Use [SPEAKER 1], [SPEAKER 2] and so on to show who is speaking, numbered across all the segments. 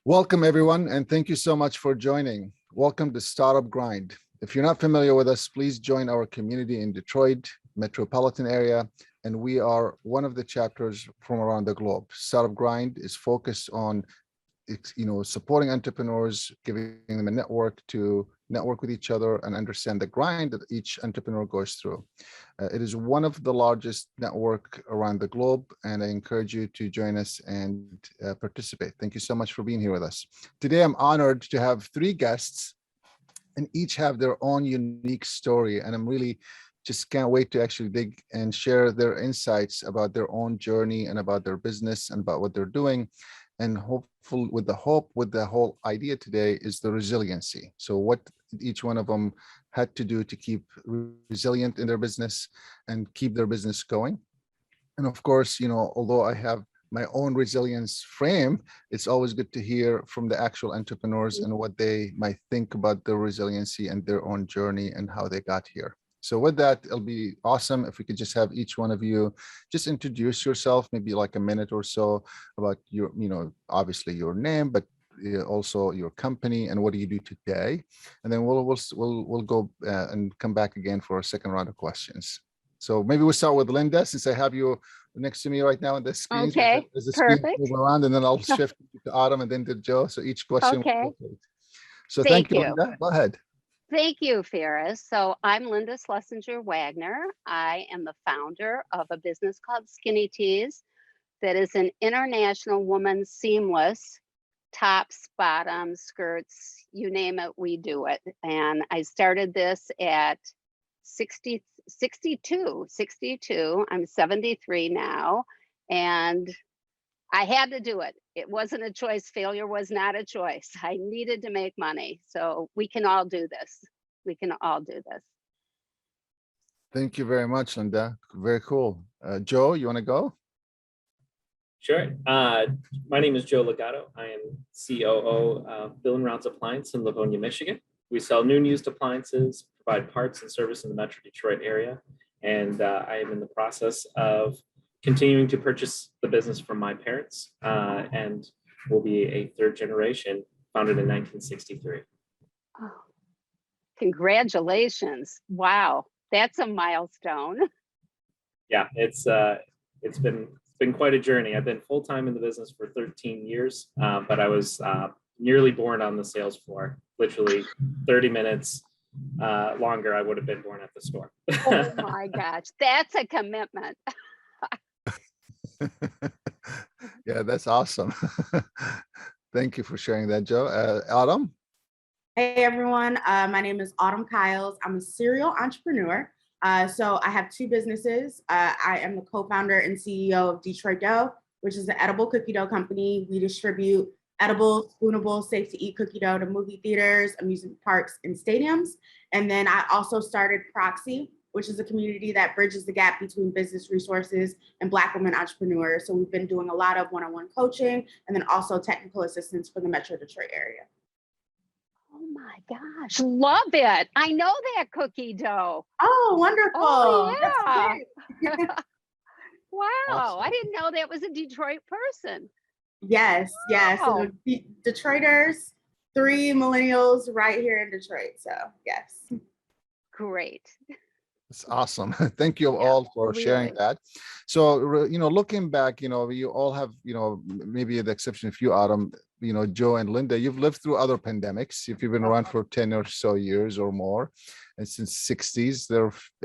[SPEAKER 1] Welcome, everyone, and thank you so much for joining. Welcome to Startup Grind. If you're not familiar with us, please join our community in Detroit, metropolitan area, and we are one of the chapters from around the globe. Startup Grind is focused on supporting entrepreneurs, giving them a network to network with each other and understand the grind that each entrepreneur goes through. It is one of the largest network around the globe, and I encourage you to join us and participate. Thank you so much for being here with us. Today, I'm honored to have three guests, and each have their own unique story, and I'm really just can't wait to actually dig and share their insights about their own journey and about their business and about what they're doing. And hopeful with the whole idea today is the resiliency. So what each one of them had to do to keep resilient in their business and keep their business going. And of course, although I have my own resilience frame, it's always good to hear from the actual entrepreneurs and what they might think about their resiliency and their own journey and how they got here. So with that, it'll be awesome if we could just have each one of you just introduce yourself, maybe like a minute or so about your, obviously your name, but also your company and what do you do today, and then we'll go and come back again for a second round of questions. So maybe we'll start with Linda, since I have you next to me right now on the screen.
[SPEAKER 2] Okay,
[SPEAKER 1] as the
[SPEAKER 2] perfect.
[SPEAKER 1] Screen move around, and then I'll shift to Autumn and then to Joe. So each question.
[SPEAKER 2] Okay.
[SPEAKER 1] So thank you, Linda. Go ahead.
[SPEAKER 2] Thank you, Ferris. So I'm Linda Schlesinger-Wagner. I am the founder of a business called SkinnyTees that is an international woman's seamless tops, bottoms, skirts, you name it, we do it. And I started this at 62. I'm 73 now, and I had to do it. It wasn't a choice. Failure was not a choice. I needed to make money. So we can all do this. We can all do this.
[SPEAKER 1] Thank you very much, Linda. Very cool. Joe, you want to go?
[SPEAKER 3] Sure. My name is Joe Logato. I am COO of Bill & Rounds Appliance in Livonia, Michigan. We sell new and used appliances, provide parts and service in the Metro Detroit area. And I am in the process of continuing to purchase the business from my parents, and will be a third generation, founded in 1963.
[SPEAKER 2] Oh, congratulations. Wow. That's a milestone.
[SPEAKER 3] Yeah, it's been quite a journey. I've been full-time in the business for 13 years, but I was nearly born on the sales floor. Literally 30 minutes longer, I would have been born at the store.
[SPEAKER 2] Oh my gosh, that's a commitment.
[SPEAKER 1] Yeah, that's awesome. Thank you for sharing that, Joe. Autumn?
[SPEAKER 4] Hey everyone, my name is Autumn Kyles. I'm a serial entrepreneur. So I have two businesses. I am the co-founder and CEO of Detroit Dough, which is an edible cookie dough company. We distribute edible, spoonable, safe to eat cookie dough to movie theaters, amusement parks, and stadiums. And then I also started Proxie, which is a community that bridges the gap between business resources and Black women entrepreneurs. So we've been doing a lot of one-on-one coaching and then also technical assistance for the Metro Detroit area.
[SPEAKER 2] Oh my gosh, love it. I know that cookie dough.
[SPEAKER 4] Oh, wonderful.
[SPEAKER 2] Oh, yeah. Wow,
[SPEAKER 1] Awesome.
[SPEAKER 2] I didn't know that was a Detroit person.
[SPEAKER 4] Yes, yes.
[SPEAKER 2] Wow.
[SPEAKER 4] So Detroiters, 3 millennials right here in Detroit. So yes.
[SPEAKER 2] Great.
[SPEAKER 1] It's awesome. Thank you all for sharing that. So, looking back, you all have, maybe the exception of you, Autumn, Joe and Linda, you've lived through other pandemics. If you've been around for 10 or so years or more, and since 60s,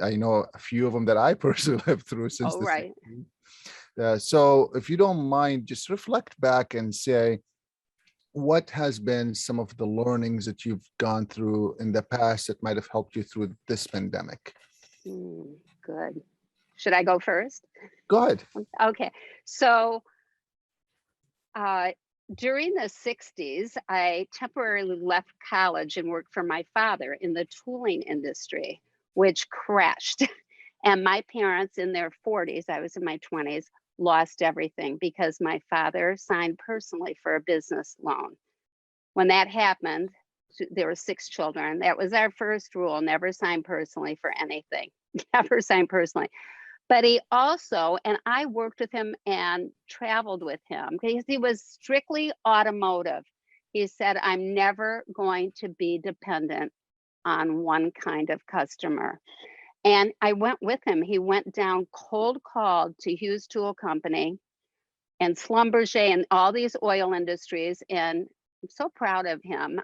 [SPEAKER 1] I know a few of them that I personally lived through since the 60s. So if you don't mind, just reflect back and say, what has been some of the learnings that you've gone through in the past that might have helped you through this pandemic?
[SPEAKER 2] Good. Should I go first?
[SPEAKER 1] Go ahead.
[SPEAKER 2] Okay. So during the 60s, I temporarily left college and worked for my father in the tooling industry, which crashed. And my parents in their 40s, I was in my 20s, lost everything because my father signed personally for a business loan. When that happened, there were 6 children. That was our first rule: never sign personally for anything. Never sign personally. But he also, and I worked with him and traveled with him because he was strictly automotive. He said, I'm never going to be dependent on one kind of customer. And I went with him. He went down cold called to Hughes Tool Company and Schlumberger and all these oil industries. And I'm so proud of him.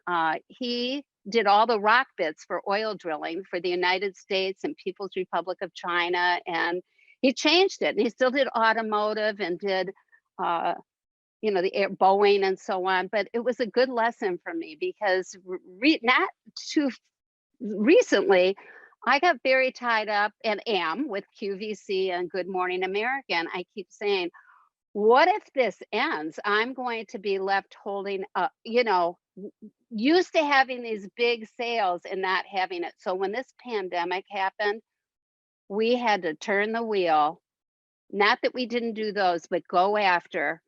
[SPEAKER 2] He did all the rock bits for oil drilling for the United States and People's Republic of China. And he changed it. And he still did automotive and did, Boeing and so on. But it was a good lesson for me because not too recently, I got very tied up and am with QVC and Good Morning America. I keep saying, what if this ends? I'm going to be left holding up, used to having these big sales and not having it. So when this pandemic happened, we had to turn the wheel. Not that we didn't do those, but go after,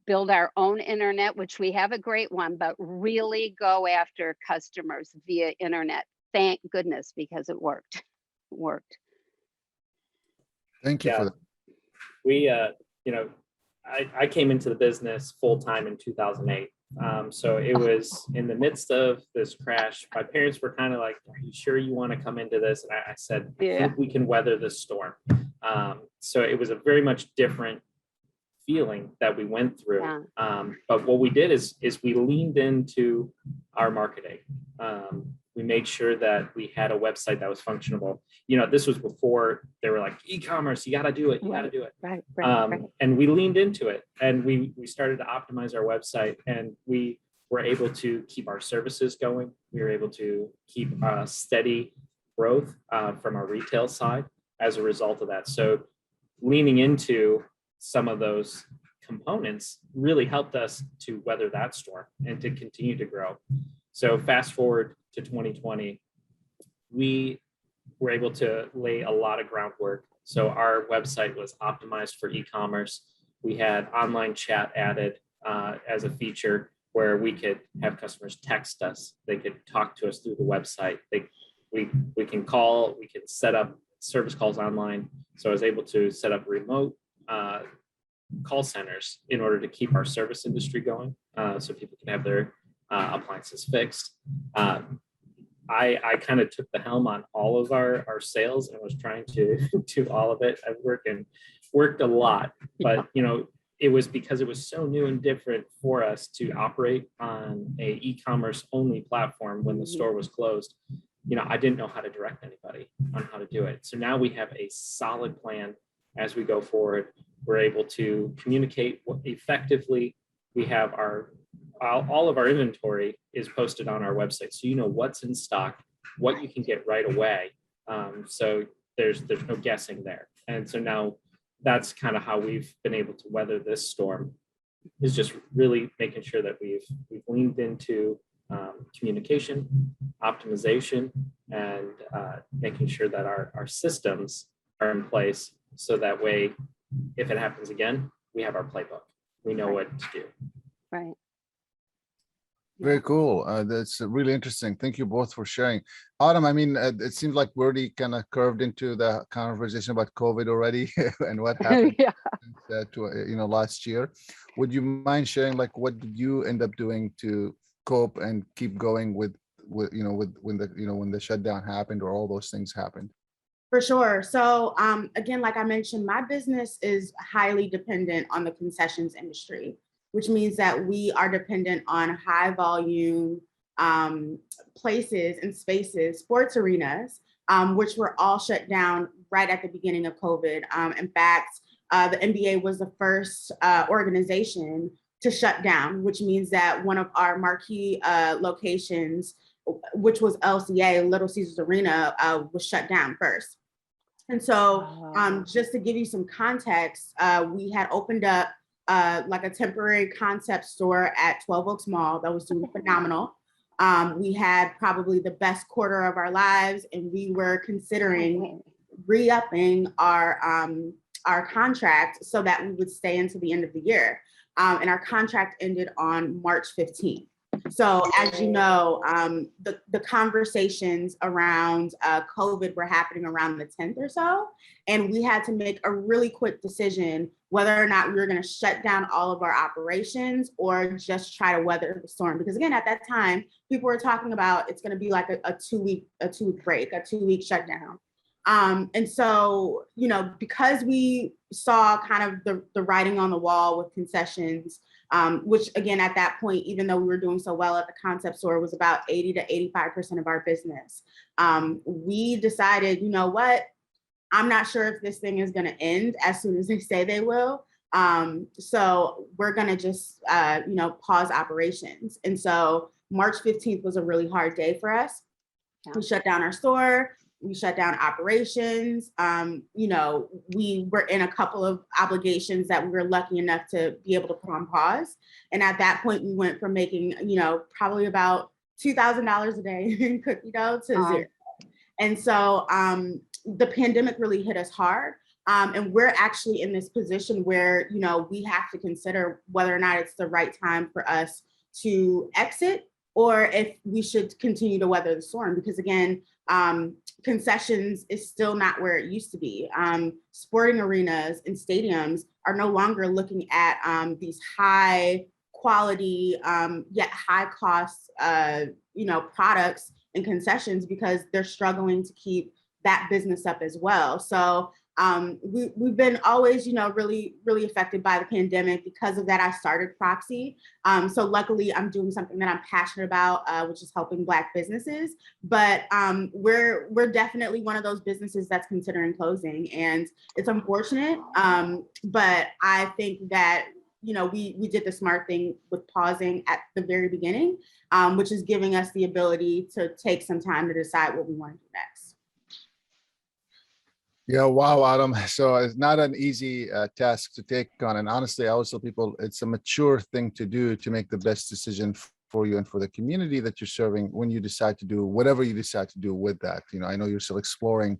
[SPEAKER 2] build our own internet, which we have a great one, but really go after customers via internet. Thank goodness, because it worked. It worked.
[SPEAKER 1] Thank you for that.
[SPEAKER 3] We, I came into the business full time in 2008. So it was in the midst of this crash. My parents were kind of like, are you sure you want to come into this? And I said, I think we can weather this storm. So it was a very much different feeling that we went through.
[SPEAKER 2] Yeah.
[SPEAKER 3] But what we did is we leaned into our marketing. We made sure that we had a website that was functionable. This was before they were like, e-commerce, you got to do it. You got to do it.
[SPEAKER 2] Right.
[SPEAKER 3] And we leaned into it, and we started to optimize our website, and we were able to keep our services going. We were able to keep steady growth from our retail side as a result of that. So leaning into some of those components really helped us to weather that storm and to continue to grow. So fast forward to 2020, we were able to lay a lot of groundwork. So our website was optimized for e-commerce. We had online chat added as a feature where we could have customers text us. They could talk to us through the website. We can call, we can set up service calls online. So I was able to set up remote call centers in order to keep our service industry going, so people can have their appliances fixed. I kind of took the helm on all of our sales and was trying to do all of it. I've worked a lot, but it was because it was so new and different for us to operate on a e-commerce only platform when the store was closed. I didn't know how to direct anybody on how to do it. So now we have a solid plan as we go forward. We're able to communicate effectively. We have all of our inventory is posted on our website. So what's in stock, what you can get right away. So there's no guessing there. And so now that's kind of how we've been able to weather this storm, is just really making sure that we've leaned into communication, optimization, and making sure that our systems are in place. So that way, if it happens again, we have our playbook. We know what to do.
[SPEAKER 2] Right.
[SPEAKER 1] Very cool. That's really interesting. Thank you both for sharing. Autumn, it seems like we already kind of curved into the conversation about COVID already and what happened last year. Would you mind sharing, what did you end up doing to cope and keep going with when the shutdown happened or all those things happened?
[SPEAKER 4] For sure. So again, like I mentioned, my business is highly dependent on the concessions industry, which means that we are dependent on high volume places and spaces, sports arenas, which were all shut down right at the beginning of COVID. In fact, the NBA was the first organization to shut down, which means that one of our marquee locations, which was LCA, Little Caesars Arena, was shut down first. And so just to give you some context, we had opened up like a temporary concept store at 12 Oaks Mall that was doing phenomenal. We had probably the best quarter of our lives, and we were considering re-upping our contract so that we would stay into the end of the year. And our contract ended on March 15th. So as you know, the conversations around COVID were happening around the 10th or so, and we had to make a really quick decision whether or not we were going to shut down all of our operations or just try to weather the storm. Because again, at that time, people were talking about it's going to be like a 2-week break, a 2-week shutdown. And so, you know, because we saw kind of the writing on the wall with concessions, which again, at that point, even though we were doing so well at the concept store, was about 80 to 85% of our business. We decided, you know what, I'm not sure if this thing is going to end as soon as they say they will. So we're going to just, you know, pause operations. And so March 15th was a really hard day for us. We shut down our store. We shut down operations. You know, we were in a couple of obligations that we were lucky enough to be able to put on pause. And at that point, we went from making, you know, probably about $2,000 a day in cookie dough to zero. And so the pandemic really hit us hard. And we're actually in this position where, you know, we have to consider whether or not it's the right time for us to exit or if we should continue to weather the storm. Because again, concessions is still not where it used to be. Sporting arenas and stadiums are no longer looking at these high quality, yet high cost, you know, products and concessions because they're struggling to keep that business up as well. So we've been always, you know, really affected by the pandemic. Because of that, I started Proxie. So luckily I'm doing something that I'm passionate about, which is helping Black businesses. But we're definitely one of those businesses that's considering closing, and it's unfortunate. But I think that, you know, we did the smart thing with pausing at the very beginning, which is giving us the ability to take some time to decide what we want to do next.
[SPEAKER 1] Yeah, wow, Adam. So it's not an easy task to take on. And honestly, I always tell people it's a mature thing to do to make the best decision for you and for the community that you're serving when you decide to do whatever you decide to do with that. You know, I know you're still exploring,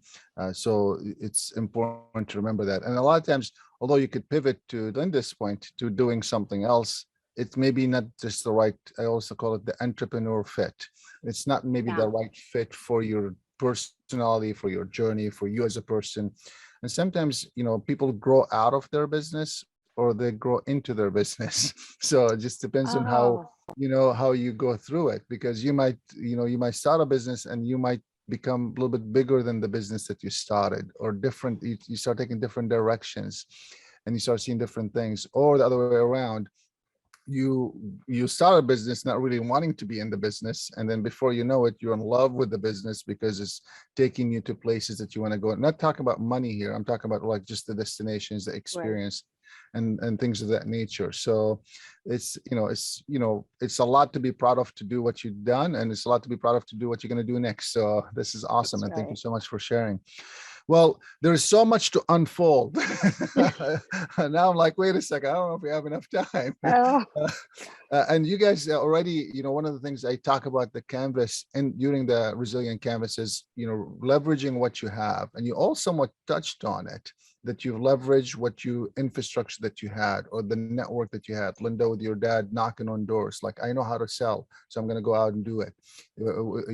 [SPEAKER 1] so it's important to remember that. And a lot of times, although you could pivot to Linda's point to doing something else, it's maybe not just the right, I also call it the entrepreneur fit. It's not maybe the right fit for your personality, for your journey, for you as a person. And sometimes, you know, people grow out of their business or they grow into their business. So it just depends on how, you know, how you go through it, because you might, you know, you might start a business and you might become a little bit bigger than the business that you started, or different, you start taking different directions and you start seeing different things, or the other way around. You start a business not really wanting to be in the business, and then before you know it, you're in love with the business because it's taking you to places that you want to go. I'm not talking about money here, I'm talking about like just the destinations, the experience, and things of that nature. So it's it's a lot to be proud of to do what you've done, and it's a lot to be proud of to do what you're going to do next. So this is awesome. That's and thank you so much for sharing. Well, there's so much to unfold. Now I'm like, wait a second, I don't know if we have enough time. And you guys already, you know, one of the things I talk about the canvas and during the resilient canvas is, you know, leveraging what you have. And you all somewhat touched on it, that you've leveraged what you infrastructure that you had, or the network that you had. Linda, with your dad knocking on doors, like, I know how to sell, so I'm going to go out and do it.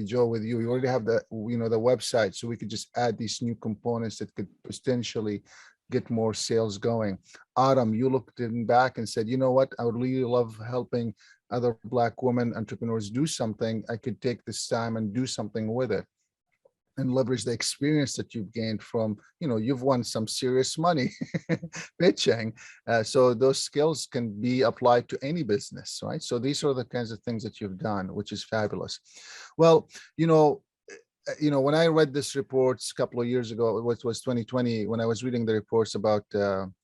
[SPEAKER 1] Joe, with you already have the, you know, the website, so we could just add these new components that could potentially get more sales going. Adam, you looked in back and said, you know what, I would really love helping other Black women entrepreneurs do something. I could take this time and do something with it and leverage the experience that you've gained from, you know, you've won some serious money pitching. So those skills can be applied to any business, right? So these are the kinds of things that you've done, which is fabulous. Well, you know, when I read this reports a couple of years ago, it was 2020, when I was reading the reports about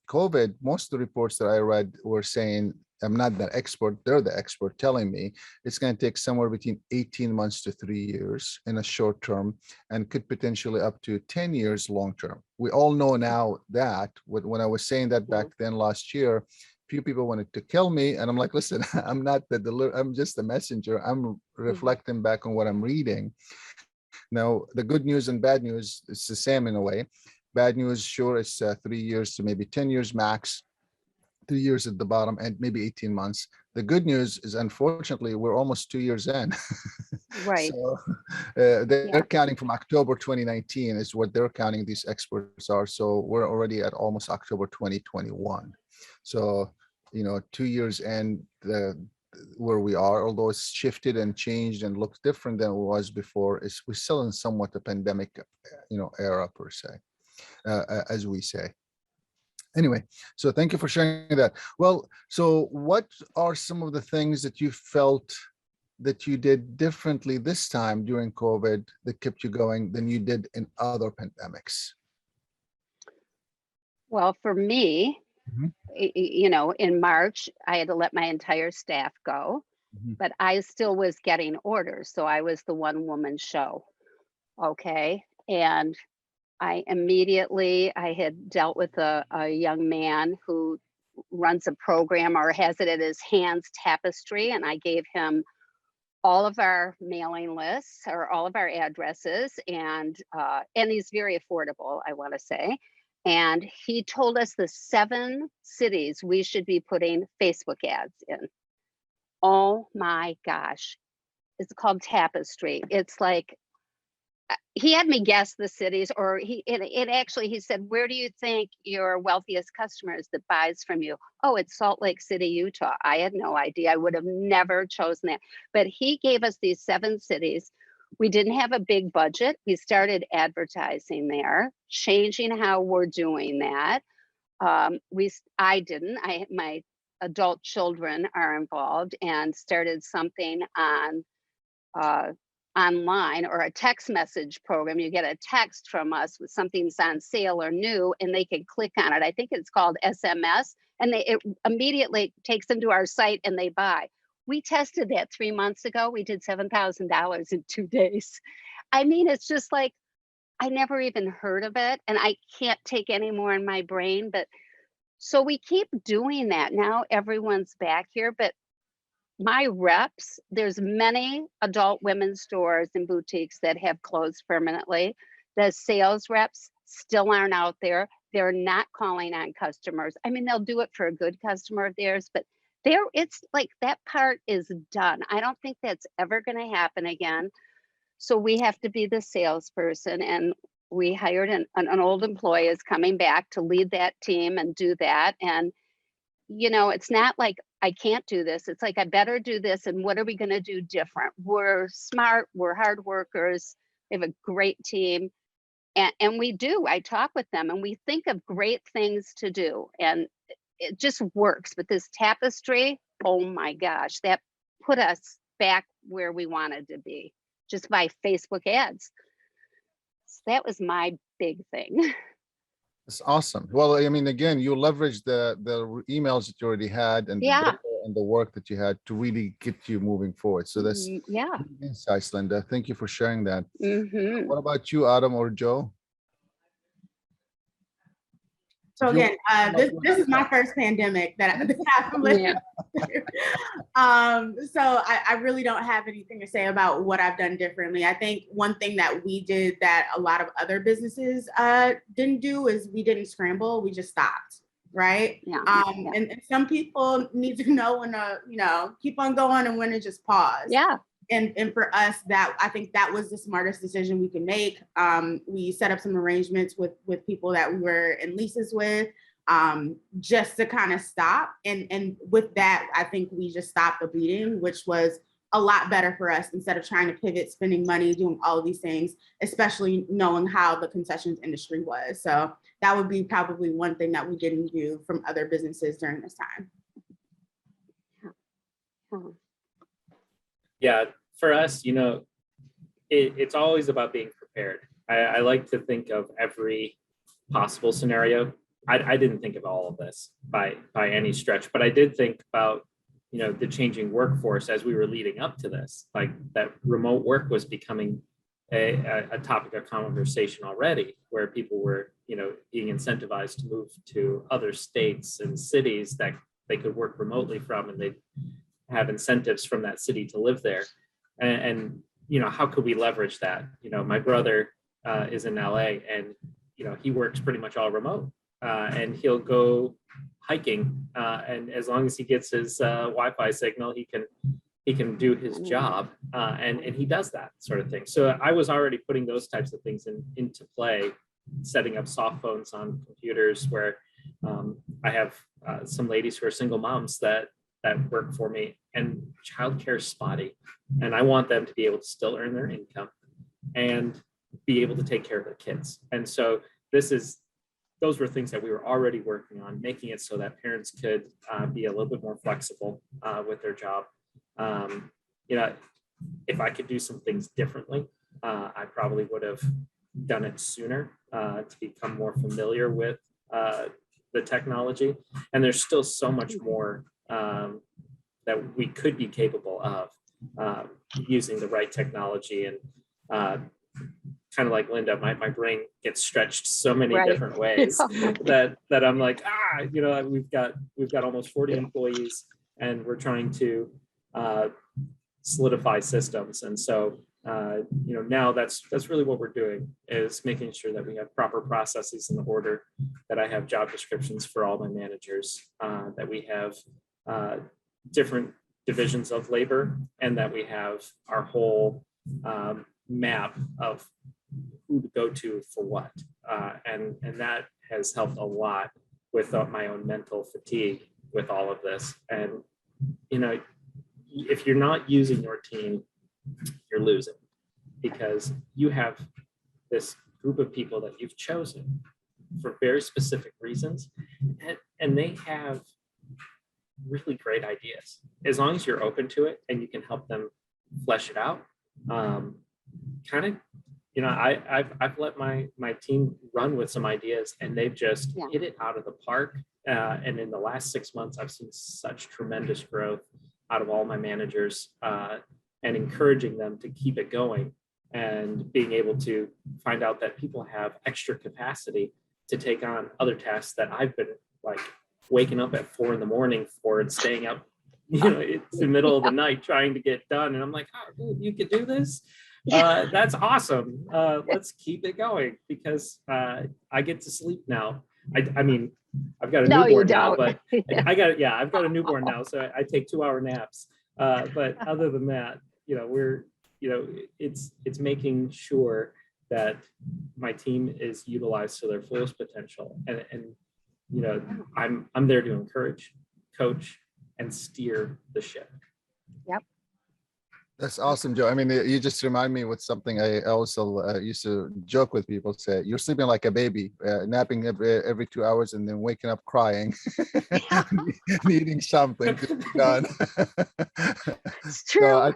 [SPEAKER 1] COVID, most of the reports that I read were saying, I'm not the expert, they're the expert telling me it's going to take somewhere between 18 months to 3 years in a short term, and could potentially up to 10 years long term. We all know now that when I was saying that back then last year, few people wanted to kill me, and I'm like, listen, I'm not I'm just the messenger. I'm reflecting back on what I'm reading. Now, the good news and bad news, it's the same in a way. Bad news, sure, it's 3 years to maybe 10 years max, 3 years at the bottom, and maybe 18 months. The good news is, unfortunately, we're almost 2 years in.
[SPEAKER 2] Right.
[SPEAKER 1] So they're counting from October 2019 is what they're counting, these experts are. So we're already at almost October 2021. So, 2 years in where we are, although it's shifted and changed and looks different than it was before, we're still in somewhat a pandemic, era per se, as we say. Anyway, so thank you for sharing that. Well, so what are some of the things that you felt that you did differently this time during COVID that kept you going than you did in other pandemics?
[SPEAKER 2] Well, for me,
[SPEAKER 1] Mhm.
[SPEAKER 2] in March, I had to let my entire staff go,
[SPEAKER 1] Mhm.
[SPEAKER 2] but I still was getting orders. So I was the one woman show. Okay. And I had dealt with a young man who runs a program or has it at his hands, Tapestry, and I gave him all of our mailing lists or all of our addresses, and he's very affordable, I want to say. And he told us the 7 cities we should be putting Facebook ads in. Oh my gosh. It's called Tapestry. It's like he had me guess the cities, or it actually, he said, where do you think your wealthiest customers that buys from you? Oh, it's Salt Lake City, Utah. I had no idea. I would have never chosen that. But he gave us these 7 cities. We didn't have a big budget. We started advertising there, changing how we're doing that. I didn't. My adult children are involved and started something on uh, online, or a text message program. You get a text from us with something's on sale or new, and they can click on it. I think it's called SMS, and it immediately takes them to our site and they buy. We tested that 3 months ago. We did $7,000 in 2 days. I mean, it's just like, I never even heard of it, and I can't take any more in my brain. But so we keep doing that. Now everyone's back here, but my reps, there's many adult women's stores and boutiques that have closed permanently. The sales reps still aren't out there. They're not calling on customers. I mean, they'll do it for a good customer of theirs, but it's like that part is done. I don't think that's ever going to happen again. So we have to be the salesperson, and we hired an old employee is coming back to lead that team and do that. And it's not like I can't do this. It's like I better do this. And what are we going to do different? We're smart. We're hard workers. We have a great team. And we do. I talk with them and we think of great things to do. And it just works. But this Tapestry, oh my gosh, that put us back where we wanted to be just by Facebook ads. So that was my big thing.
[SPEAKER 1] It's awesome. Well, I mean, again, you leverage the emails that you already had and the
[SPEAKER 2] Yeah.
[SPEAKER 1] data and the work that you had to really get you moving forward. So that's
[SPEAKER 2] Yeah.
[SPEAKER 1] insights, Linda. Thank you for sharing that.
[SPEAKER 2] Mm-hmm.
[SPEAKER 1] What about you, Adam or Joe?
[SPEAKER 4] So again, this is my first pandemic that I've lived through. So I really don't have anything to say about what I've done differently. I think one thing that we did that a lot of other businesses didn't do is we didn't scramble. We just stopped, right?
[SPEAKER 2] Yeah.
[SPEAKER 4] And some people need to know when to, keep on going and when to just pause.
[SPEAKER 2] Yeah.
[SPEAKER 4] And for us, that I think that was the smartest decision we could make. We set up some arrangements with people that we were in leases with, just to kind of stop. And with that, I think we just stopped the bleeding, which was a lot better for us instead of trying to pivot, spending money, doing all of these things, especially knowing how the concessions industry was. So that would be probably one thing that we didn't do from other businesses during this time.
[SPEAKER 3] Yeah, for us, it's always about being prepared. I like to think of every possible scenario. I didn't think of all of this by any stretch, but I did think about, the changing workforce as we were leading up to this, like that remote work was becoming a topic of conversation already, where people were, being incentivized to move to other states and cities that they could work remotely from, and they'd have incentives from that city to live there. And how could we leverage that? My brother is in LA, and he works pretty much all remote. and he'll go hiking, and as long as he gets his Wi-Fi signal, he can do his job, and he does that sort of thing. So I was already putting those types of things into play, setting up soft phones on computers where I have some ladies who are single moms that work for me, and childcare is spotty, and I want them to be able to still earn their income and be able to take care of their kids. And so those were things that we were already working on, making it so that parents could be a little bit more flexible with their job. If I could do some things differently, I probably would have done it sooner to become more familiar with the technology. And there's still so much more that we could be capable of using the right technology. And kind of like Linda, my brain gets stretched so many different ways that I'm like, we've got almost 40 employees, and we're trying to solidify systems. And so now that's really what we're doing, is making sure that we have proper processes in order, that I have job descriptions for all my managers, that we have different divisions of labor, and that we have our whole map of who to go to for what. And that has helped a lot with my own mental fatigue with all of this. And, if you're not using your team, you're losing, because you have this group of people that you've chosen for very specific reasons, and they have really great ideas. As long as you're open to it and you can help them flesh it out, I've let my team run with some ideas, and they've just hit it out of the park. And in the last 6 months, I've seen such tremendous growth out of all my managers, and encouraging them to keep it going, and being able to find out that people have extra capacity to take on other tasks that I've been like waking up at 4 a.m. for, and staying up, it's the middle of the night trying to get done. And I'm like, oh, you could do this. That's awesome. Let's keep it going, because I get to sleep now. I mean, I've got a newborn now, but I've got a newborn now, so I take 2-hour naps. But other than that, it's making sure that my team is utilized to their fullest potential, and I'm there to encourage, coach, and steer the ship.
[SPEAKER 2] Yep.
[SPEAKER 1] That's awesome, Joe. I mean, you just remind me with something I also used to joke with people, say, you're sleeping like a baby, napping every 2 hours and then waking up crying, needing something to be done.
[SPEAKER 2] It's true.
[SPEAKER 1] So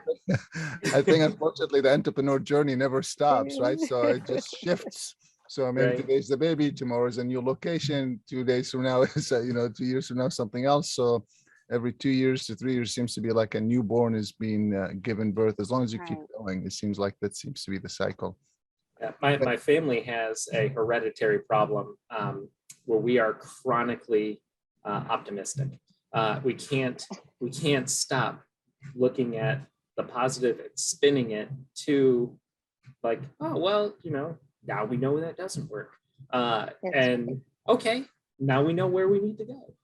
[SPEAKER 1] I think unfortunately the entrepreneur journey never stops, right? So it just shifts. So I mean, today's the baby, tomorrow is a new location, 2 days from now is 2 years from now something else. So every 2 years to 3 years seems to be like a newborn is being given birth. As long as you keep going, it seems like that seems to be the cycle.
[SPEAKER 3] Yeah, my family has a hereditary problem where we are chronically optimistic. We can't stop looking at the positive and spinning it to like, oh well, now we know that doesn't work, and okay, now we know where we need to go.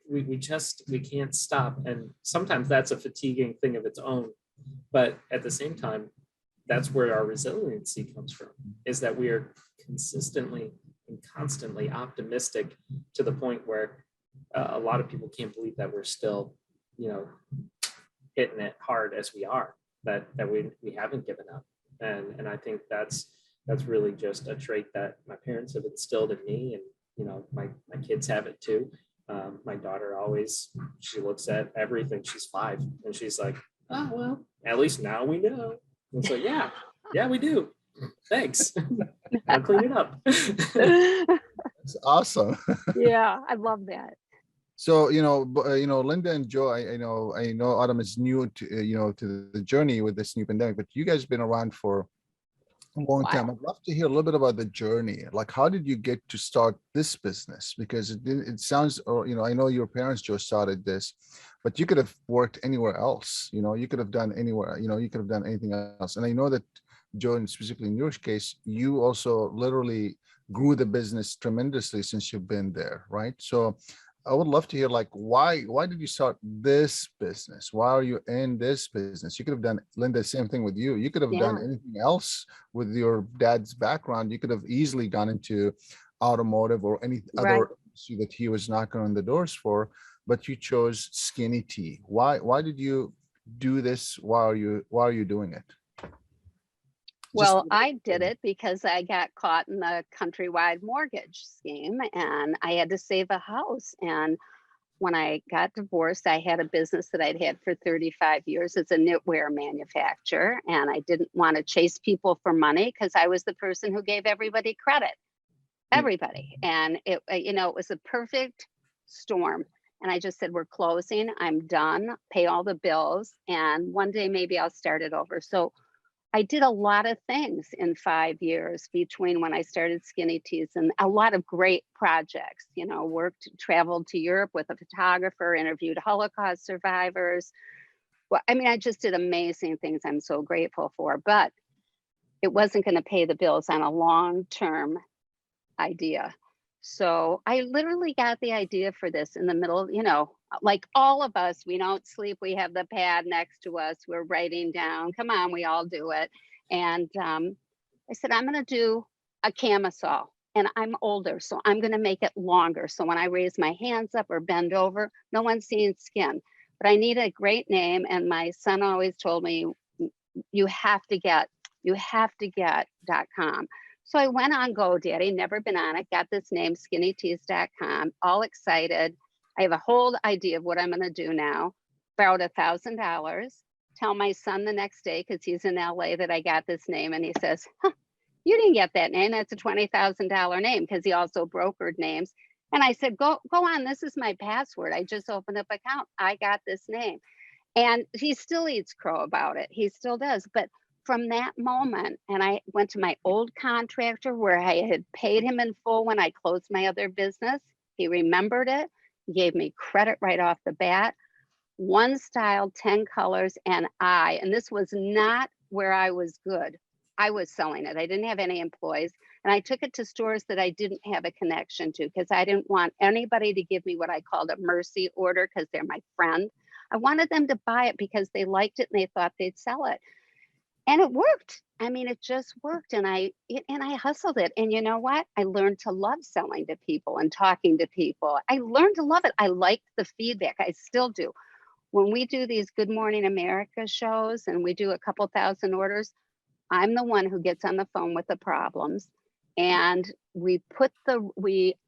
[SPEAKER 3] We can't stop, and sometimes that's a fatiguing thing of its own, but at the same time, that's where our resiliency comes from, is that we are consistently and constantly optimistic to the point where a lot of people can't believe that we're still hitting it hard as we are, that we haven't given up. And I think that's really just a trait that my parents have instilled in me, and my kids have it too. My daughter she looks at everything. She's 5 and she's like, oh, well, at least now we know. And so, yeah, we do. Thanks. I'll clean it up.
[SPEAKER 1] That's awesome.
[SPEAKER 2] Yeah, I love that.
[SPEAKER 1] So, Linda and Joe, I know Autumn is new to, to the journey with this new pandemic, but you guys have been around for a long time. I'd love to hear a little bit about the journey. Like, how did you get to start this business? Because it sounds, I know your parents, Joe, started this, but you could have worked anywhere else. You could have done anywhere, you could have done anything else. And I know that, Joe, and specifically in your case, you also literally grew the business tremendously since you've been there, right? So I would love to hear, like, why did you start this business? Why are you in this business? You could have done, Linda, same thing with you. You could have done
[SPEAKER 2] Yeah,
[SPEAKER 1] anything else with your dad's background. You could have easily gone into automotive or any
[SPEAKER 2] right.
[SPEAKER 1] other industry that he was knocking on the doors for, but you chose Skinny Tea. Why did you do this? Why are you doing it? Just a
[SPEAKER 2] Well,
[SPEAKER 1] little
[SPEAKER 2] I did
[SPEAKER 1] bit.
[SPEAKER 2] it because I got caught in the countrywide mortgage scheme and I had to save a house. And when I got divorced, I had a business that I'd had for 35 years. It's a knitwear manufacturer. And I didn't want to chase people for money because I was the person who gave everybody credit, everybody. And it was a perfect storm. And I just said, we're closing, I'm done, pay all the bills. And one day maybe I'll start it over. So I did a lot of things in 5 years between when I started SkinnyTees and a lot of great projects, traveled to Europe with a photographer, interviewed Holocaust survivors. Well, I mean, I just did amazing things I'm so grateful for, but it wasn't going to pay the bills on a long-term idea. So I literally got the idea for this in the middle, like all of us, we don't sleep. We have the pad next to us. We're writing down, come on, we all do it. And I said, I'm going to do a camisole and I'm older, so I'm going to make it longer. So when I raise my hands up or bend over, no one's seeing skin, but I need a great name. And my son always told me, you have to get.com. So I went on GoDaddy, never been on it, got this name, SkinnyTees.com, all excited. I have a whole idea of what I'm going to do now. Borrowed $1,000, tell my son the next day, because he's in LA, that I got this name. And he says, huh, you didn't get that name. That's a $20,000 name, because he also brokered names. And I said, go on. This is my password. I just opened up an account. I got this name. And he still eats crow about it. He still does. But from that moment, and I went to my old contractor where I had paid him in full when I closed my other business. He remembered it. He gave me credit right off the bat. One style, 10 colors, and this was not where I was good. I was selling it. I didn't have any employees. And I took it to stores that I didn't have a connection to because I didn't want anybody to give me what I called a mercy order because they're my friend. I wanted them to buy it because they liked it and they thought they'd sell it. And it worked. I mean, it just worked. And I hustled it. And you know what? I learned to love selling to people and talking to people. I learned to love it. I liked the feedback. I still do. When we do these Good Morning America shows and we do a couple thousand orders, I'm the one who gets on the phone with the problems. And we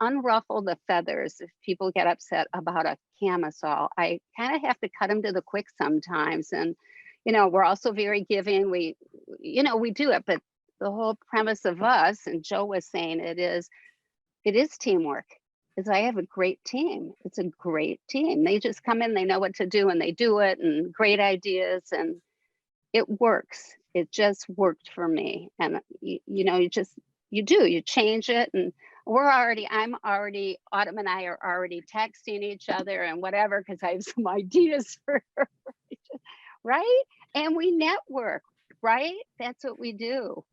[SPEAKER 2] unruffle the feathers if people get upset about a camisole. I kind of have to cut them to the quick sometimes. And we're also very giving. We do it, but the whole premise of us, and Joe was saying it is teamwork. Is I have a great team. It's a great team. They just come in, they know what to do, and they do it, and great ideas, and it works. It just worked for me. And you change it, and Autumn and I are already texting each other and whatever because I have some ideas for her. Right? And we network, right? That's what we do.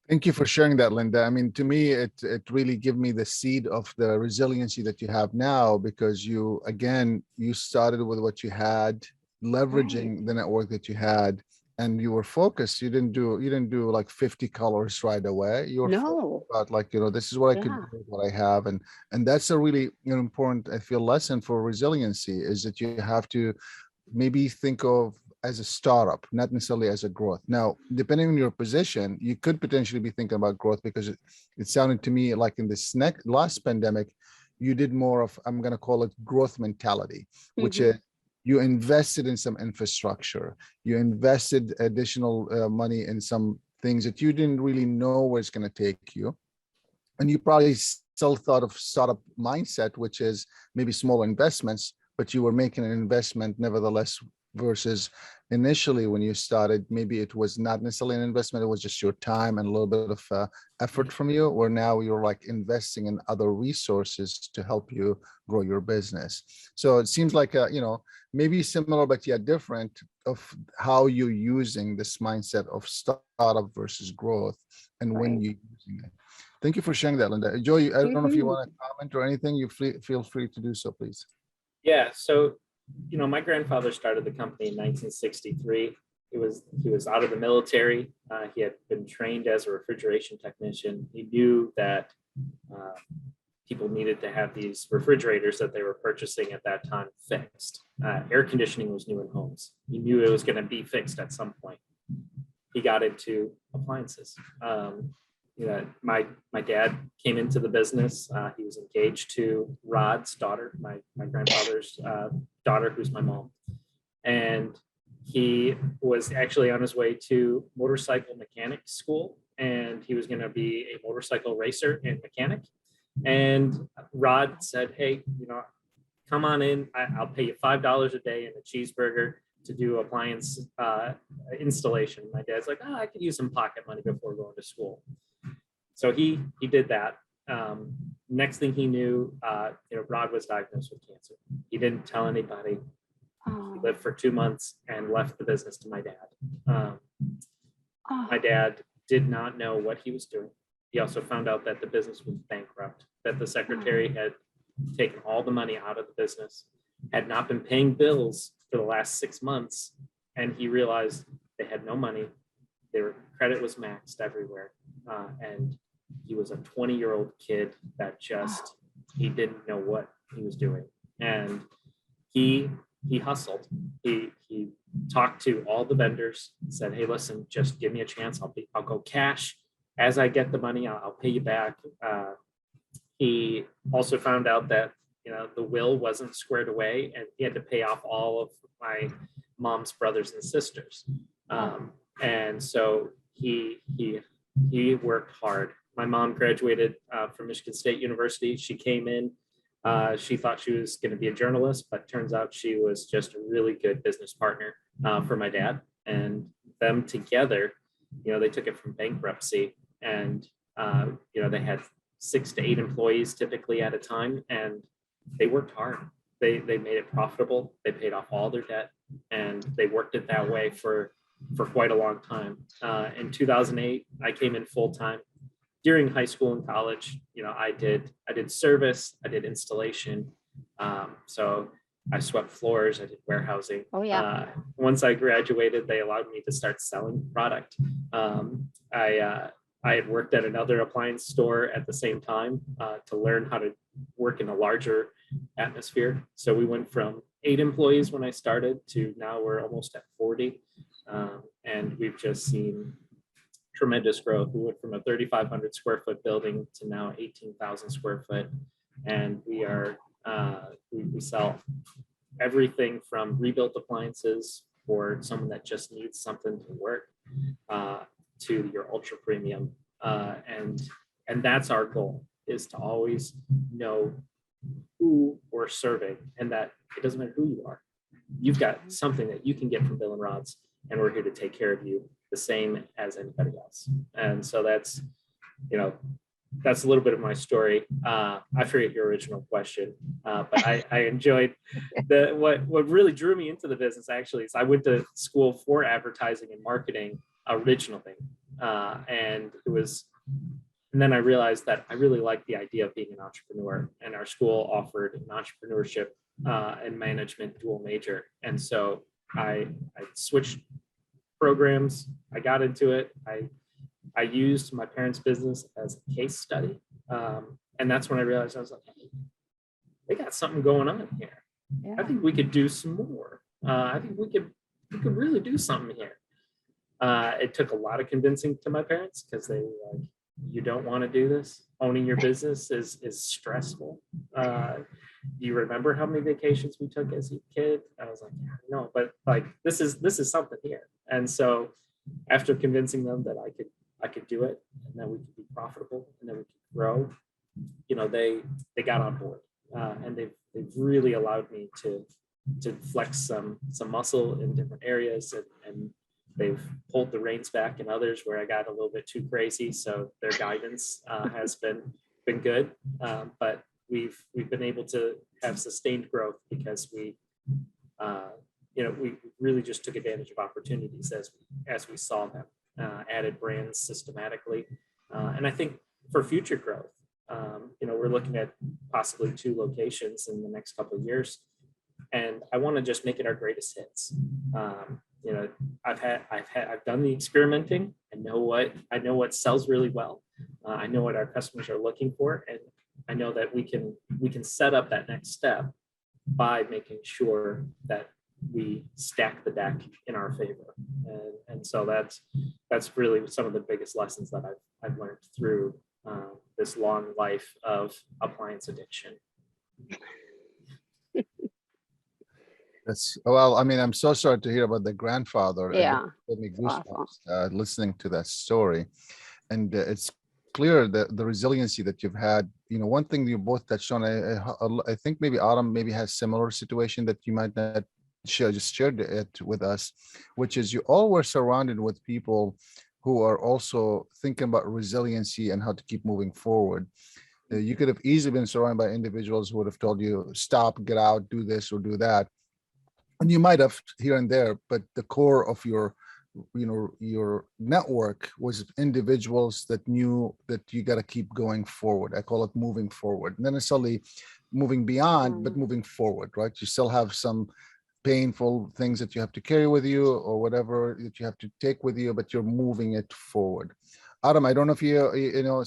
[SPEAKER 1] Thank you for sharing that, Linda. I mean, to me, it really gave me the seed of the resiliency that you have now, because you started with what you had, leveraging
[SPEAKER 2] Right.
[SPEAKER 1] the network that you had, and you were focused. You didn't do like 50 colors right away. You were
[SPEAKER 2] No.
[SPEAKER 1] focused about this is what I could
[SPEAKER 2] Yeah.
[SPEAKER 1] do with what I have. And that's a really important, I feel, lesson for resiliency, is that you have to maybe think of as a startup, not necessarily as a growth. Now, depending on your position, you could potentially be thinking about growth, because it sounded to me like in this last pandemic, you did more of, I'm going to call it growth mentality, which is you invested in some infrastructure, you invested additional money in some things that you didn't really know where it's going to take you. And you probably still thought of startup mindset, which is maybe small investments, but you were making an investment nevertheless versus initially when you started, maybe it was not necessarily an investment, it was just your time and a little bit of effort from you, where now you're like investing in other resources to help you grow your business. So it seems like, maybe similar, but yet different of how you're using this mindset of startup versus growth and when
[SPEAKER 2] Right.
[SPEAKER 1] you're using it. Thank you for sharing that, Linda. Joe, I don't know if you
[SPEAKER 2] Mhm.
[SPEAKER 1] want to comment or anything, feel free to do so, please.
[SPEAKER 3] Yeah, so my grandfather started the company in 1963. He was out of the military. He had been trained as a refrigeration technician. He knew that people needed to have these refrigerators that they were purchasing at that time fixed. Air conditioning was new in homes. He knew it was going to be fixed at some point. He got into appliances. My dad came into the business. He was engaged to Rod's daughter, my grandfather's daughter, who's my mom, and he was actually on his way to motorcycle mechanic school, and he was going to be a motorcycle racer and mechanic. And Rod said, "Hey, come on in. I'll pay you $5 a day and a cheeseburger to do appliance installation." My dad's like, "Oh, I could use some pocket money before going to school." So he did that. Next thing he knew, Rod was diagnosed with cancer. He didn't tell anybody. He lived for 2 months and left the business to my dad. My dad did not know what he was doing. He also found out that the business was bankrupt, that the secretary had taken all the money out of the business, had not been paying bills for the last 6 months, and he realized they had no money. Their credit was maxed everywhere, and he was a 20-year-old kid that just, he didn't know what he was doing. And he hustled. He talked to all the vendors, said, "Hey, listen, just give me a chance. I'll go cash. As I get the money, I'll pay you back." He also found out that the will wasn't squared away, and he had to pay off all of my mom's brothers and sisters. And so he worked hard. My mom graduated from Michigan State University. She came in. She thought she was going to be a journalist, but turns out she was just a really good business partner for my dad. And them together, they took it from bankruptcy, and they had 6 to 8 employees typically at a time, and they worked hard. They made it profitable. They paid off all their debt, and they worked it that way for quite a long time. In 2008, I came in full time. During high school and college, I did service, I did installation. So I swept floors, I did warehousing.
[SPEAKER 2] Oh, yeah.
[SPEAKER 3] Once I graduated, they allowed me to start selling product. I had worked at another appliance store at the same time to learn how to work in a larger atmosphere. So we went from 8 employees when I started to now we're almost at 40. And we've just seen tremendous growth. We went from a 3,500 square foot building to now 18,000 square foot. And we are, we sell everything from rebuilt appliances for someone that just needs something to work to your ultra premium. And that's our goal, is to always know who we're serving, and that it doesn't matter who you are. You've got something that you can get from Bill and Rod's, and we're here to take care of you the same as anybody else. And so that's a little bit of my story. I forget your original question, but I enjoyed what really drew me into the business actually is I went to school for advertising and marketing originally. And then I realized that I really liked the idea of being an entrepreneur, and our school offered an entrepreneurship and management dual major. And so I switched programs. I got into it. I used my parents' business as a case study. And that's when I realized, I was like, hey, they got something going on here.
[SPEAKER 2] Yeah.
[SPEAKER 3] I think we could do some more. I think we could really do something here. It took a lot of convincing to my parents, because they were like, you don't want to do this? Owning your business is stressful. You remember how many vacations we took as a kid? I was like, yeah, no, but like this is something here. And so after convincing them that I could do it, and that we could be profitable, and that we could grow, they got on board, and they've really allowed me to to flex some muscle in different areas, and they've pulled the reins back in others where I got a little bit too crazy. So their guidance has been good, but we've been able to have sustained growth because we really just took advantage of opportunities as we saw them, added brands systematically, and I think for future growth, we're looking at possibly 2 locations in the next couple of years, and I want to just make it our greatest hits. I've done the experimenting. I know what sells really well. I know what our customers are looking for, and I know that we can set up that next step by making sure that we stack the deck in our favor. And so that's really some of the biggest lessons that I've learned through this long life of appliance addiction.
[SPEAKER 1] Well, I mean, I'm so sorry to hear about the grandfather.
[SPEAKER 2] Yeah,
[SPEAKER 1] It gave me
[SPEAKER 2] awful.
[SPEAKER 1] goosebumps listening to that story. And it's clear that the resiliency that you've had, one thing you both touched on, I think maybe Autumn maybe has similar situation that you might not just shared it with us, which is you all were surrounded with people who are also thinking about resiliency and how to keep moving forward. You could have easily been surrounded by individuals who would have told you, stop, get out, do this or do that. And you might have here and there, but the core of your network was individuals that knew that you got to keep going forward. I call it moving forward, not necessarily moving beyond, but moving forward, right? You still have some painful things that you have to carry with you or whatever that you have to take with you, but you're moving it forward. Adam, I don't know if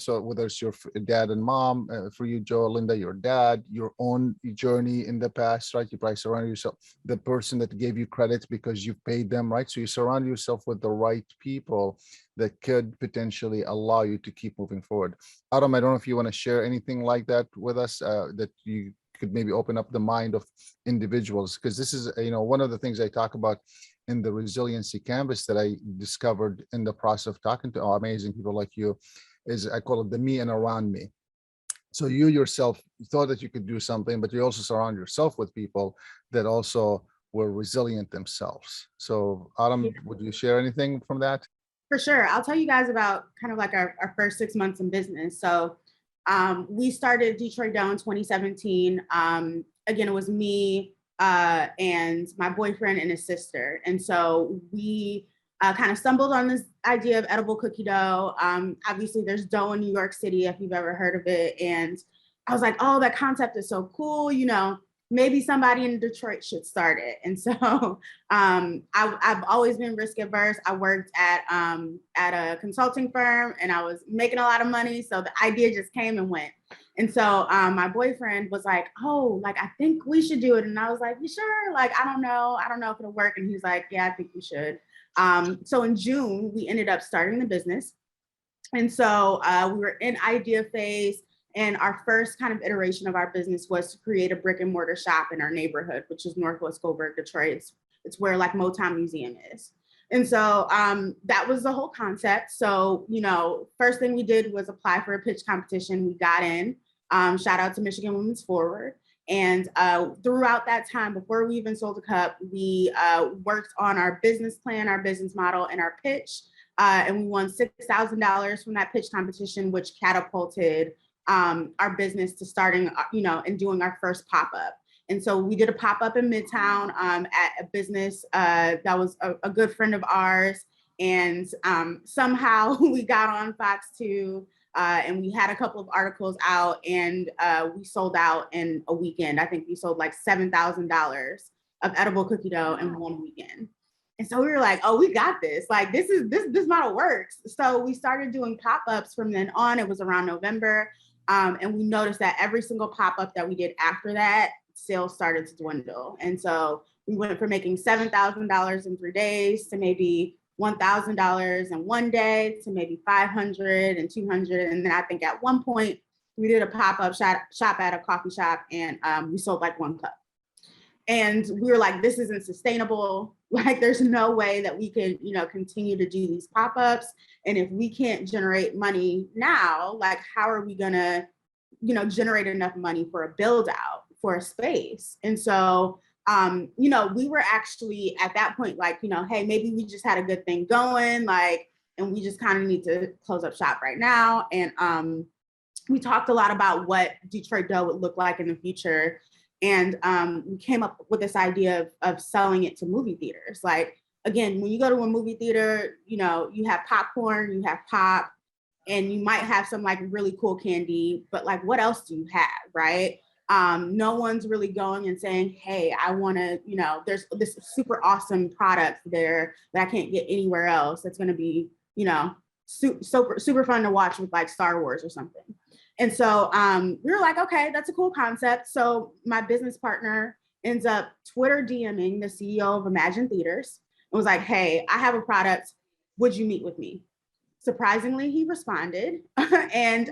[SPEAKER 1] so whether it's your dad and mom, for you, Joe, Linda, your dad, your own journey in the past, right? You probably surround yourself, the person that gave you credit because you paid them, right? So you surround yourself with the right people that could potentially allow you to keep moving forward. Adam, I don't know if you want to share anything like that with us, that you could maybe open up the mind of individuals, because this is, one of the things I talk about in the resiliency canvas that I discovered in the process of talking to amazing people like you is I call it the me and around me. So you yourself thought that you could do something, but you also surround yourself with people that also were resilient themselves. So Adam, would you share anything from that?
[SPEAKER 4] For sure. I'll tell you guys about kind of like our first 6 months in business. So we started Detroit Dough in 2017. Again, it was me, and my boyfriend and his sister. And so we kind of stumbled on this idea of edible cookie dough. Obviously there's dough in New York City, if you've ever heard of it. And I was like, oh, that concept is so cool. Maybe somebody in Detroit should start it. And so I've always been risk averse. I worked at a consulting firm and I was making a lot of money. So the idea just came and went. And so my boyfriend was like, oh, like, I think we should do it. And I was like, you sure? Like, I don't know if it'll work. And he's like, yeah, I think we should. So in June, we ended up starting the business. And so we were in idea phase. And our first kind of iteration of our business was to create a brick and mortar shop in our neighborhood, which is Northwest Goldberg, Detroit. It's where like Motown Museum is. And so that was the whole concept. So, first thing we did was apply for a pitch competition. We got in. Shout out to Michigan Women's Forward. And throughout that time, before we even sold a cup, we worked on our business plan, our business model, and our pitch. And we won $6,000 from that pitch competition, which catapulted our business to starting, and doing our first pop-up. And so we did a pop-up in Midtown at a business that was a good friend of ours. And somehow we got on Fox 2 and we had a couple of articles out, and we sold out in a weekend. I think we sold like $7,000 of edible cookie dough in one weekend. And so we were like, oh, we got this. Like, this model works. So we started doing pop-ups from then on. It was around November. And we noticed that every single pop-up that we did after that, sales started to dwindle. And so we went from making $7,000 in 3 days to maybe $1,000 in 1 day to maybe 500 and 200. And then I think at one point we did a pop-up shop at a coffee shop, and we sold like 1 cup. And we were like, this isn't sustainable. Like, there's no way that we can, continue to do these pop-ups. And if we can't generate money now, like, how are we gonna, generate enough money for a build out, for a space? And so we were actually at that point, like, hey, maybe we just had a good thing going, like, and we just kind of need to close up shop right now. And we talked a lot about what Detroit Dough would look like in the future. And we came up with this idea of selling it to movie theaters. Like, again, when you go to a movie theater, you have popcorn, you have pop, and you might have some like really cool candy, but like, what else do you have, right? No one's really going and saying, hey, I want to, there's this super awesome product there that I can't get anywhere else. That's going to be, super fun to watch with like Star Wars or something. And so we were like, okay, that's a cool concept. So my business partner ends up Twitter DMing the CEO of Imagine Theaters and was like, hey, I have a product. Would you meet with me? Surprisingly, he responded. And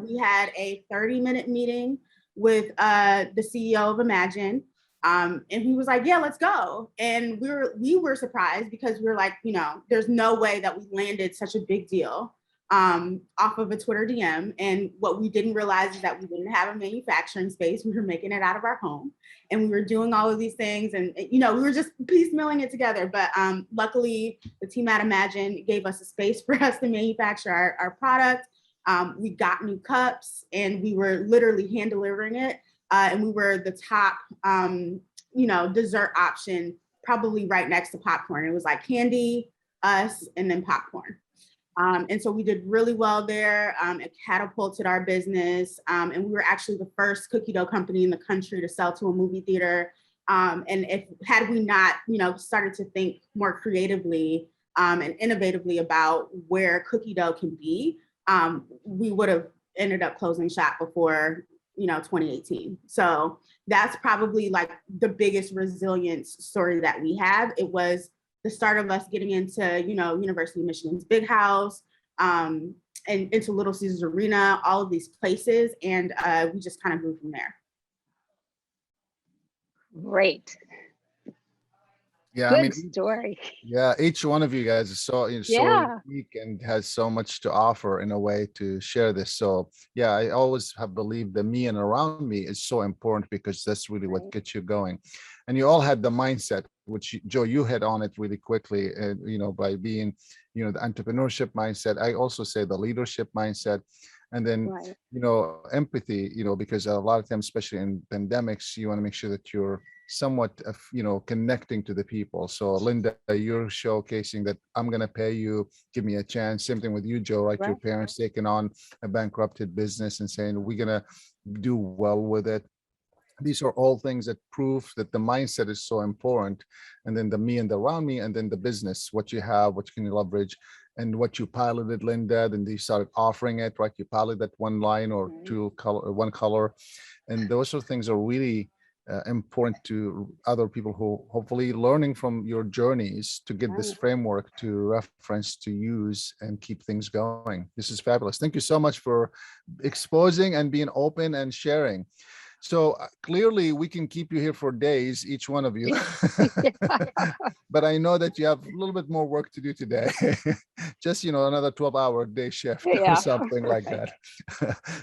[SPEAKER 4] we had a 30-minute meeting with the CEO of Imagine. And he was like, yeah, let's go. And we were surprised because we were like, there's no way that we landed such a big deal off of a Twitter DM. And what we didn't realize is that we didn't have a manufacturing space. We were making it out of our home and we were doing all of these things. And, we were just piecemealing it together. But luckily, the team at Imagine gave us a space for us to manufacture our product. We got new cups and we were literally hand delivering it. And we were the top, dessert option, probably right next to popcorn. It was like candy, us, and then popcorn. And so we did really well there. It catapulted our business. And we were actually the first cookie dough company in the country to sell to a movie theater. And had we not, started to think more creatively and innovatively about where cookie dough can be, we would have ended up closing shop before 2018. So that's probably like the biggest resilience story that we have. It was the start of us getting into, University of Michigan's Big House, and into Little Caesars Arena, all of these places. And we just kind of grew from there.
[SPEAKER 2] Great.
[SPEAKER 1] Yeah,
[SPEAKER 2] Good story.
[SPEAKER 1] Yeah, each one of you guys is so
[SPEAKER 2] Yeah.
[SPEAKER 1] unique and has so much to offer in a way to share this. So yeah, I always have believed that me and around me is so important because that's really what gets you going. And you all had the mindset, which Joe, you hit on it really quickly, by being, the entrepreneurship mindset. I also say the leadership mindset. And then, empathy, because a lot of times, especially in pandemics, you want to make sure that you're somewhat of, connecting to the people. So Linda, you're showcasing that I'm going to pay you, give me a chance. Same thing with you, Joe, right? Your parents taking on a bankrupted business and saying, we're going to do well with it. These are all things that prove that the mindset is so important. And then the me and the around me, and then the business, what you have, what you can leverage, and what you piloted, Linda, then you started offering it, right? You piloted that one line or two color, one color. And those sort of things are really important to other people who hopefully learning from your journeys to get this framework to reference, to use, and keep things going. This is fabulous. Thank you so much for exposing and being open and sharing. So clearly we can keep you here for days, each one of you, but I know that you have a little bit more work to do today. Just, another 12-hour day shift or something like that.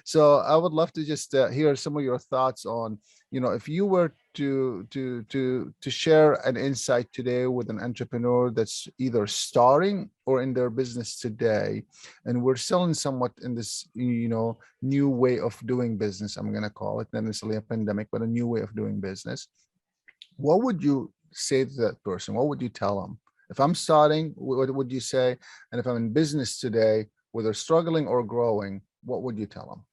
[SPEAKER 1] So I would love to just hear some of your thoughts on, if you were to share an insight today with an entrepreneur that's either starting or in their business today, and we're selling somewhat in this, new way of doing business, I'm going to call it, not necessarily a pandemic, but a new way of doing business. What would you say to that person? What would you tell them? If I'm starting, what would you say? And if I'm in business today, whether struggling or growing, what would you tell them?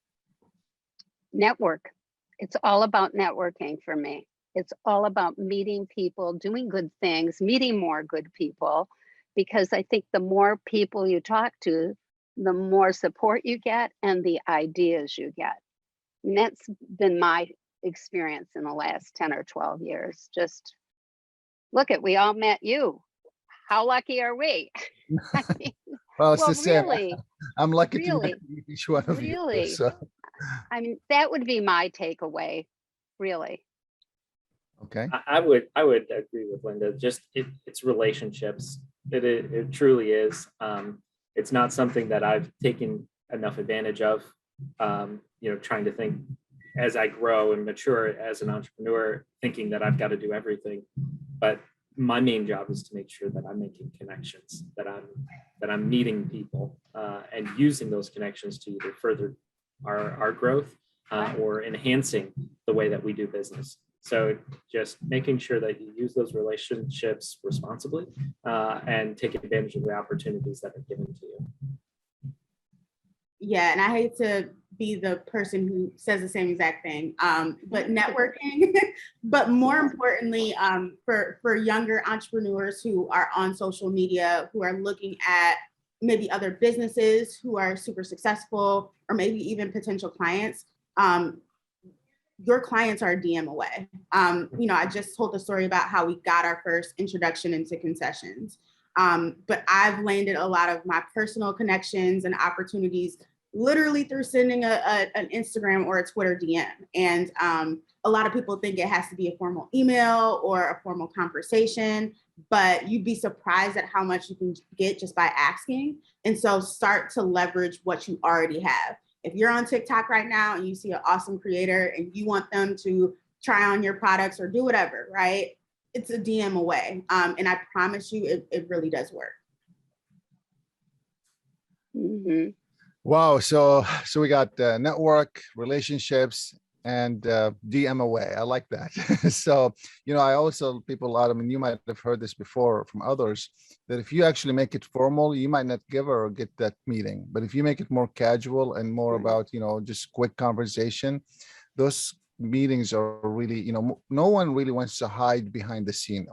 [SPEAKER 2] Network. It's all about networking for me. It's all about meeting people, doing good things, meeting more good people, because I think the more people you talk to, the more support you get and the ideas you get. And that's been my experience in the last 10 or 12 years. Just look we all met you. How lucky are we? I mean,
[SPEAKER 1] well, it's the same.
[SPEAKER 2] Really,
[SPEAKER 1] I'm lucky to meet each one of you. So.
[SPEAKER 2] I mean, that would be my takeaway, really.
[SPEAKER 1] Okay.
[SPEAKER 3] I would agree with Linda. Just it's relationships. It truly is. It's not something that I've taken enough advantage of. Trying to think as I grow and mature as an entrepreneur, thinking that I've got to do everything. But my main job is to make sure that I'm making connections, that I'm meeting people, and using those connections to either further our growth or enhancing the way that we do business. So just making sure that you use those relationships responsibly and take advantage of the opportunities that are given to you.
[SPEAKER 4] Yeah, and I hate to be the person who says the same exact thing, but networking, but more importantly, for younger entrepreneurs who are on social media, who are looking at maybe other businesses who are super successful, or maybe even potential clients, your clients are a DM away. I just told the story about how we got our first introduction into concessions. But I've landed a lot of my personal connections and opportunities literally through sending an Instagram or a Twitter DM. And a lot of people think it has to be a formal email or a formal conversation, but you'd be surprised at how much you can get just by asking. And so start to leverage what you already have. If you're on TikTok right now and you see an awesome creator and you want them to try on your products or do whatever, right? It's a DM away. And I promise you, it really does work.
[SPEAKER 2] Mm-hmm.
[SPEAKER 1] Wow. So we got network, relationships, and DM away. I like that. So, I always tell people, Adam, and you might have heard this before from others, that if you actually make it formal, you might not give or get that meeting. But if you make it more casual and more about, just quick conversation, those meetings are really, no one really wants to hide behind the scene.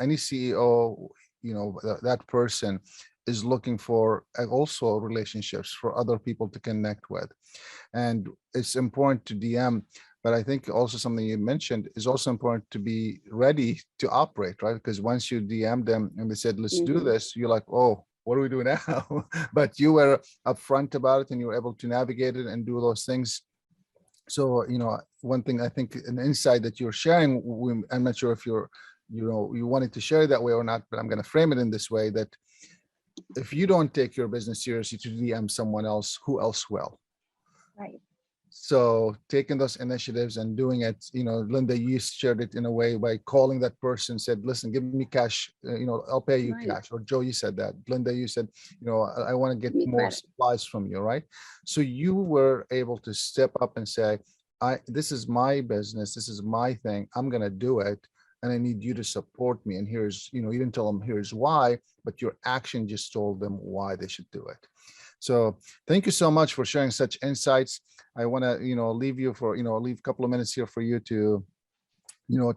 [SPEAKER 1] Any CEO, that person is looking for also relationships for other people to connect with. And it's important to DM, but I think also something you mentioned is also important to be ready to operate, right? Because once you DM them and they said, let's do this, you're like, oh, what do we do now? But you were upfront about it and you were able to navigate it and do those things. So, one thing I think an insight that you're sharing, I'm not sure if you wanted to share it that way or not, but I'm going to frame it in this way, that if you don't take your business seriously to DM someone else, who else will?
[SPEAKER 2] Right.
[SPEAKER 1] So taking those initiatives and doing it, Linda, you shared it in a way by calling that person, said, listen, give me cash, I'll pay you cash. Or Joe, you said that. Linda, you said, I want to get more supplies from you, right? So you were able to step up and say, this is my business, this is my thing, I'm going to do it. And I need you to support me. And here's, you didn't tell them here's why, but your action just told them why they should do it. So thank you so much for sharing such insights. I want to, leave you for, leave a couple of minutes here for you to,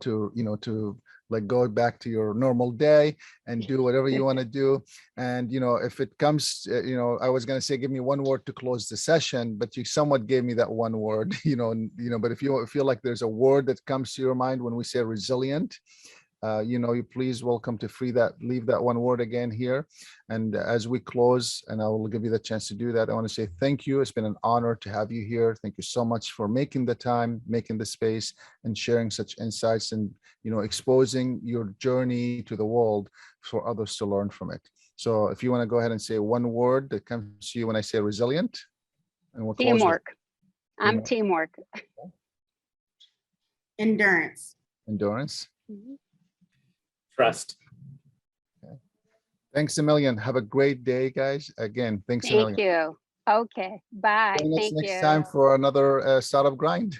[SPEAKER 1] to like go back to your normal day and do whatever you want to do. And, if it comes, I was going to say, give me one word to close the session, but you somewhat gave me that one word, but if you feel like there's a word that comes to your mind when we say resilient, you please welcome to leave that one word again here. And as we close, and I will give you the chance to do that, I want to say thank you. It's been an honor to have you here. Thank you so much for making the time, making the space, and sharing such insights and, exposing your journey to the world for others to learn from it. So if you want to go ahead and say one word that comes to you when I say resilient, and we'll close.
[SPEAKER 2] Teamwork. I'm teamwork.
[SPEAKER 4] Endurance.
[SPEAKER 1] Endurance.
[SPEAKER 2] Mm-hmm.
[SPEAKER 3] Trust.
[SPEAKER 1] Okay. Thanks a million. Have a great day, guys. Again, thanks a million.
[SPEAKER 2] Thank you. Okay. Bye.
[SPEAKER 1] Join us
[SPEAKER 2] Thank you.
[SPEAKER 1] next time for another Startup Grind.